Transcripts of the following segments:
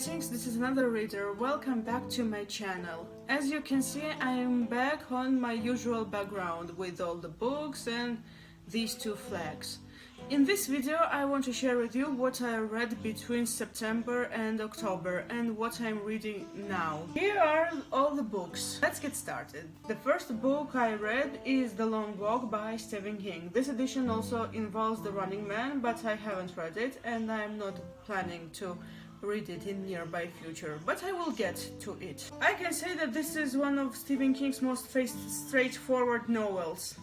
Greetings, this is another reader. Welcome back to my channel. As you can see, I am back on my usual background with all the books and these two flags. In this video, I want to share with you what I read between September and October and what I'm reading now. Here are all the books. Let's get started. The first book I read is The Long Walk by Stephen King. This edition also involves The Running Man, but I haven't read it and I'm not planning to read it in nearby future, but I will get to it. I can say that this is one of Stephen King's most straightforward novels.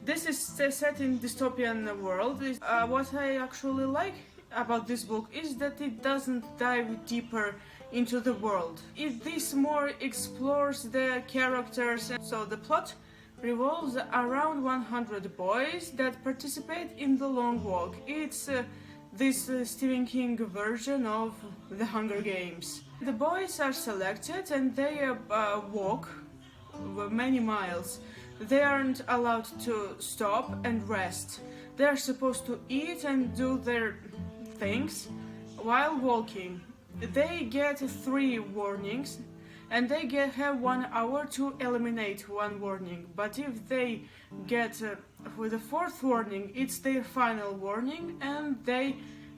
This is set in dystopian world. What I actually like about this book is that it doesn't dive deeper into the world. This more explores the characters, and so the plot revolves around 100 boys that participate in the Long Walk. It's this Stephen King version of the Hunger Games. The boys are selected and they walk many miles. They aren't allowed to stop and rest. They're supposed to eat and do their things while walking. They get 3 warnings and they have 1 hour to eliminate 1 warning. But if they get with the 4th warning, it's their final warning and they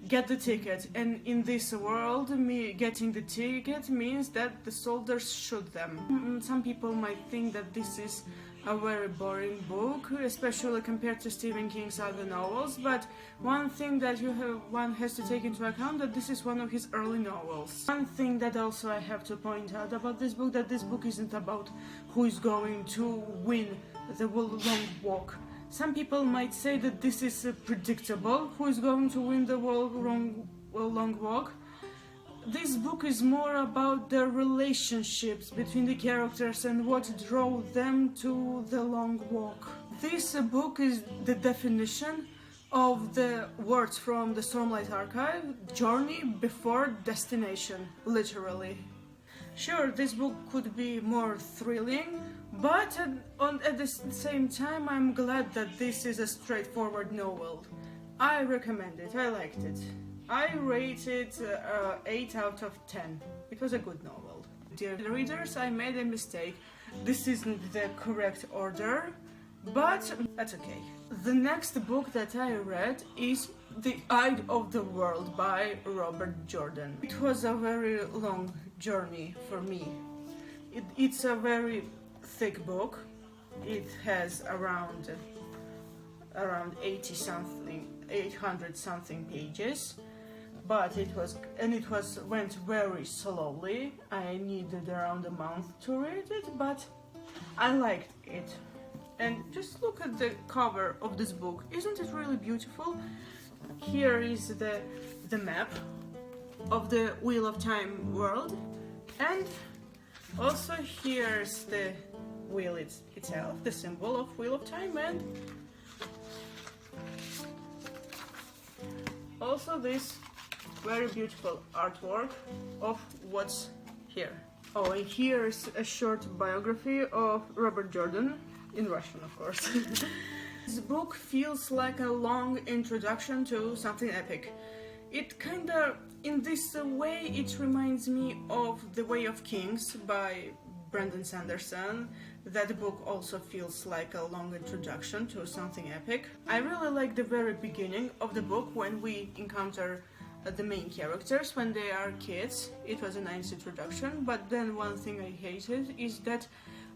get the ticket. And in this world, getting the ticket means that the soldiers shoot them. Some people might think that this is a very boring book, especially compared to Stephen King's other novels, but one thing that one has to take into account that this is one of his early novels. One thing that also I have to point out about this book, that this book isn't about who is going to win the Long Walk. Some people might say that this is predictable, who is going to win the Long Walk. This book is more about the relationships between the characters and what drove them to the Long Walk. This book is the definition of the words from the Stormlight Archive: journey before destination, literally. Sure, this book could be more thrilling, but at the same time I'm glad that this is a straightforward novel. I recommend it, I liked it. I rate it 8 out of 10. It was a good novel. Dear readers, I made a mistake. This isn't the correct order, but that's okay. The next book that I read is The Eye of the World by Robert Jordan. It was a very long journey for me. It's a very thick book. It has around 800 something pages. But it went very slowly. I needed around a month to read it, but I liked it. And just look at the cover of this book. Isn't it really beautiful? Here is the map of the Wheel of Time world, and also here's the wheel itself, the symbol of Wheel of Time, and also this very beautiful artwork of what's here. Oh, and here's a short biography of Robert Jordan, in Russian of course. This book feels like a long introduction to something epic. It kinda, in this way, it reminds me of The Way of Kings by Brandon Sanderson. That book also feels like a long introduction to something epic. I really like the very beginning of the book when we encounter the main characters when they are kids. It was a nice introduction, but then one thing I hated is that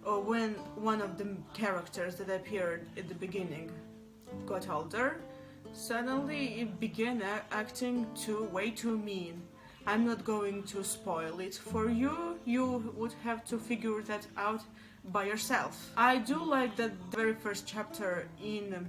when one of the characters that appeared at the beginning got older, suddenly it began acting way too mean. I'm not going to spoil it for you, you would have to figure that out by yourself. I do like that the very first chapter in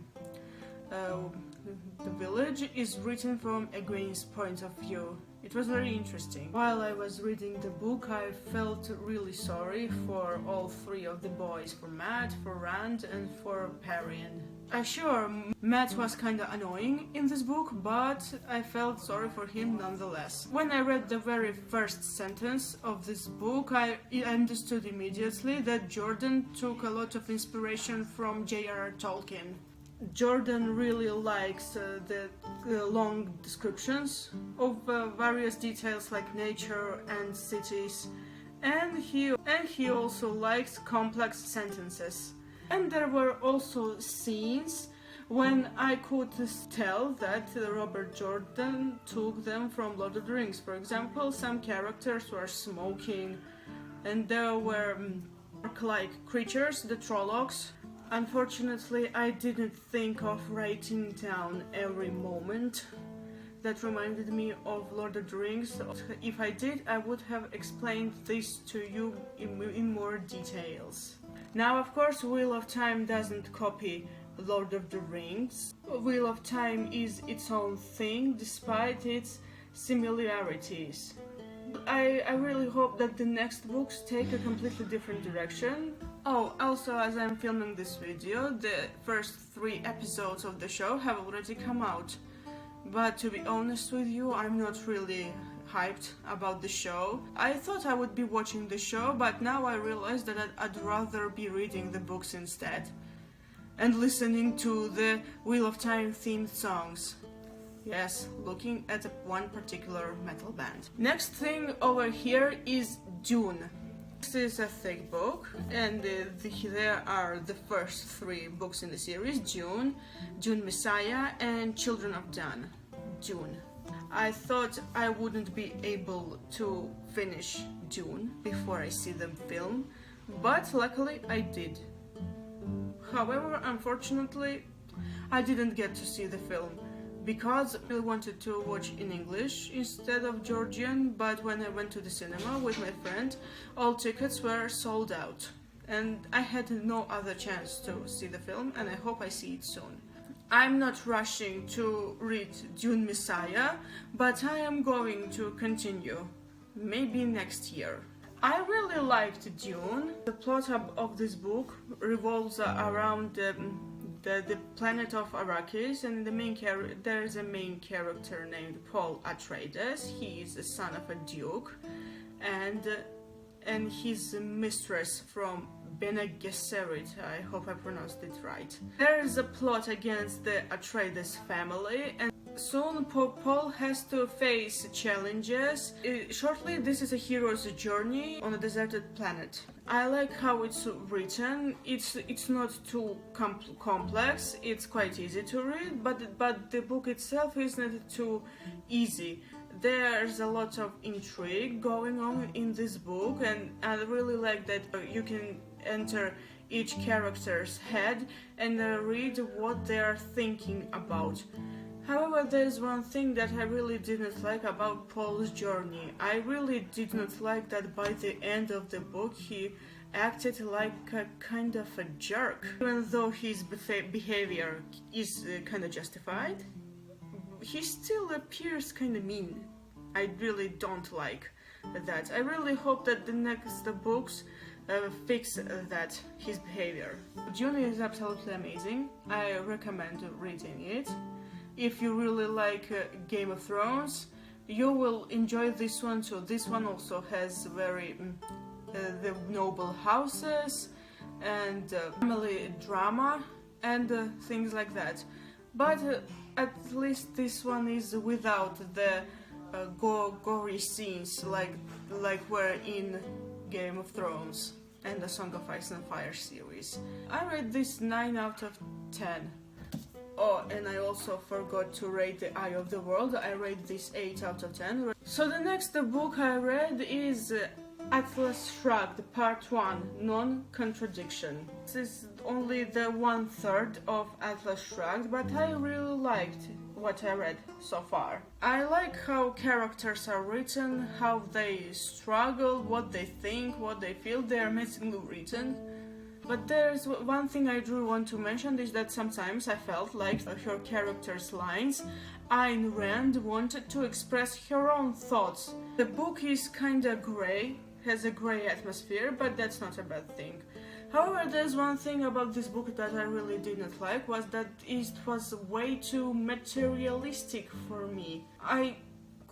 the village is written from Egwene's point of view. It was very interesting. While I was reading the book, I felt really sorry for all 3 of the boys, for Matt, for Rand, and for Perrin. Sure, Matt was kinda annoying in this book, but I felt sorry for him nonetheless. When I read the very first sentence of this book, I understood immediately that Jordan took a lot of inspiration from J.R.R. Tolkien. Jordan really likes the long descriptions of various details like nature and cities, and he also likes complex sentences. And there were also scenes when I could tell that Robert Jordan took them from Lord of the Rings. For example, some characters were smoking, and there were orc-like creatures, the Trollocs. Unfortunately, I didn't think of writing down every moment that reminded me of Lord of the Rings. If I did, I would have explained this to you in more details. Now, of course, Wheel of Time doesn't copy Lord of the Rings. Wheel of Time is its own thing, despite its similarities. I really hope that the next books take a completely different direction. Oh, also, as I'm filming this video, the first 3 episodes of the show have already come out. But to be honest with you, I'm not really hyped about the show. I thought I would be watching the show, but now I realize that I'd rather be reading the books instead and listening to the Wheel of Time themed songs. Yes, looking at one particular metal band. Next thing over here is Dune. This is a thick book, and there are the first 3 books in the series: Dune, Dune Messiah, and Children of Dune. I thought I wouldn't be able to finish Dune before I see them film, but luckily I did. However, unfortunately, I didn't get to see the film because I wanted to watch in English instead of Georgian, but when I went to the cinema with my friend, all tickets were sold out, and I had no other chance to see the film, and I hope I see it soon. I'm not rushing to read Dune Messiah, but I am going to continue, maybe next year. I really liked Dune. The plot of this book revolves around the planet of Arrakis, and there is a main character named Paul Atreides. He is the son of a duke, and his mistress from Bene Gesserit. I hope I pronounced it right. There is a plot against the Atreides family, and soon Paul has to face challenges. Shortly, this is a hero's journey on a deserted planet. I like how it's written. It's not too complex. It's quite easy to read, but the book itself isn't too easy. There's a lot of intrigue going on in this book, and I really like that you can enter each character's head and read what they are thinking about. However, there's one thing that I really didn't like about Paul's journey. I really did not like that by the end of the book he acted like a kind of a jerk. Even though his behavior is kind of justified, he still appears kind of mean. I really don't like that. I really hope that the next books fix that, his behavior. Dune is absolutely amazing. I recommend reading it. If you really like Game of Thrones, you will enjoy this one too. This one also has very the noble houses and family drama and things like that. But at least this one is without the gory scenes like were in Game of Thrones and the Song of Ice and Fire series. I rate this 9 out of 10. Oh, and I also forgot to rate The Eye of the World. I rate this 8 out of 10. So the next book I read is Atlas Shrugged, Part 1, Non-Contradiction. This is only the 1/3 of Atlas Shrugged, but I really liked what I read so far. I like how characters are written, how they struggle, what they think, what they feel. They are amazingly written. But there's one thing I do want to mention, is that sometimes I felt like her character's lines, Ayn Rand wanted to express her own thoughts. The book is kinda grey, has a grey atmosphere, but that's not a bad thing. However, there's one thing about this book that I really didn't like, was that it was way too materialistic for me. I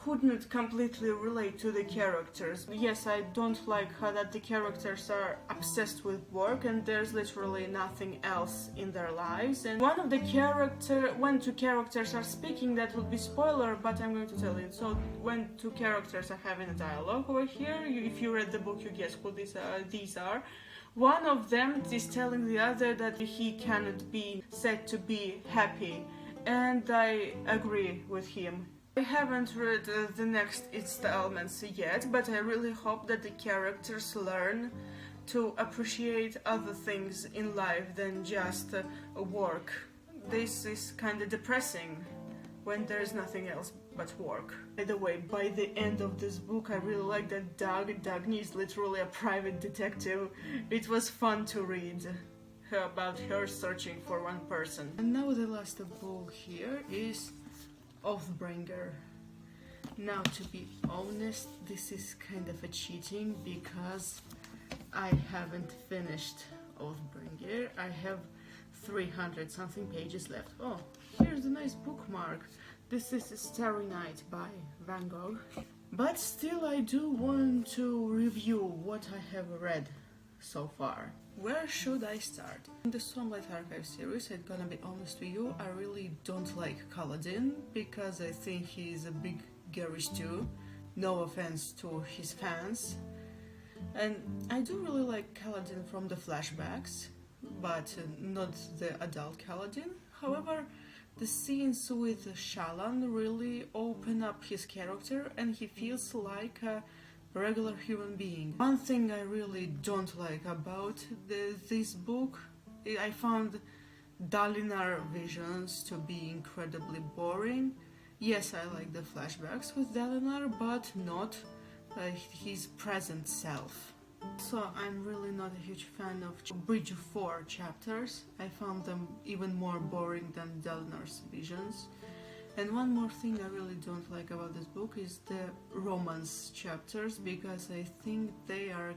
couldn't completely relate to the characters. Yes, I don't like how that the characters are obsessed with work and there's literally nothing else in their lives. And when two characters are speaking, that would be spoiler, but I'm going to tell you. So when two characters are having a dialogue over here, if you read the book, you guess who these are. One of them is telling the other that he cannot be said to be happy, and I agree with him. I haven't read the next installments yet, but I really hope that the characters learn to appreciate other things in life than just work. This is kind of depressing when there's nothing else but work. By the way, by the end of this book, I really like that Dagny is literally a private detective. It was fun to read about her searching for one person. And now the last book here is Offbringer. Now, to be honest, this is kind of a cheating because I haven't finished Offbringer. I have 300 something pages left. Oh, here's a nice bookmark. This is Starry Night by Van Gogh. But still, I do want to review what I have read so far. Where should I start? In the Stormlight Archive series, I'm gonna be honest with you, I really don't like Kaladin because I think he's a big garish too. No offense to his fans. And I do really like Kaladin from the flashbacks, but not the adult Kaladin. However, the scenes with Shallan really open up his character and he feels like a regular human being. One thing I really don't like about this book, I found Dalinar visions to be incredibly boring. Yes, I like the flashbacks with Dalinar, but not his present self. So I'm really not a huge fan of Bridge of 4 chapters. I found them even more boring than Dalinar's visions. And one more thing I really don't like about this book is the romance chapters, because I think they are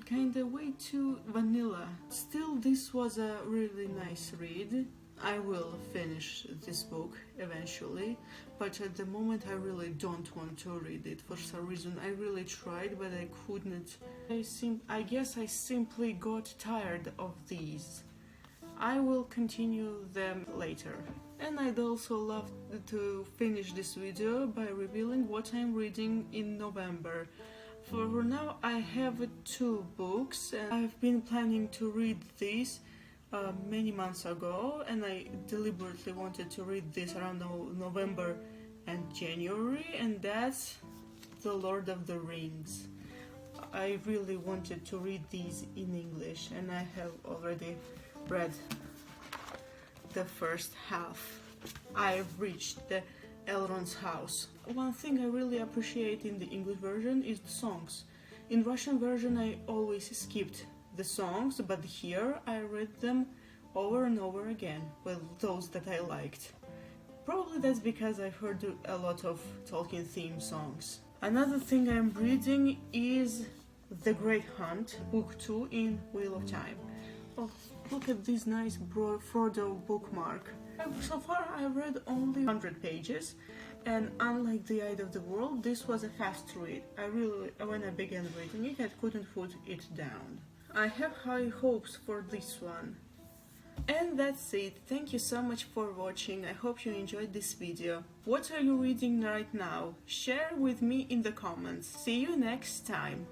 kinda way too vanilla. Still, this was a really nice read. I will finish this book eventually, but at the moment I really don't want to read it for some reason. I really tried, but I couldn't. I guess I simply got tired of these. I will continue them later. And I'd also love to finish this video by revealing what I'm reading in November. For now, I have 2 books, and I've been planning to read these many months ago, and I deliberately wanted to read this around November and January, and that's The Lord of the Rings. I really wanted to read these in English, and I have already read the first half. I've reached the Elrond's house. One thing I really appreciate in the English version is the songs. In Russian version I always skipped the songs, but here I read them over and over again, well, those that I liked. Probably that's because I've heard a lot of Tolkien theme songs. Another thing I'm reading is The Great Hunt, book 2 in Wheel of Time. Oh, look at this nice Frodo bookmark. So far I've read only 100 pages, and unlike The Eye of the World, this was a fast read. When I began reading it, I couldn't put it down. I have high hopes for this one. And that's it. Thank you so much for watching. I hope you enjoyed this video. What are you reading right now? Share with me in the comments. See you next time.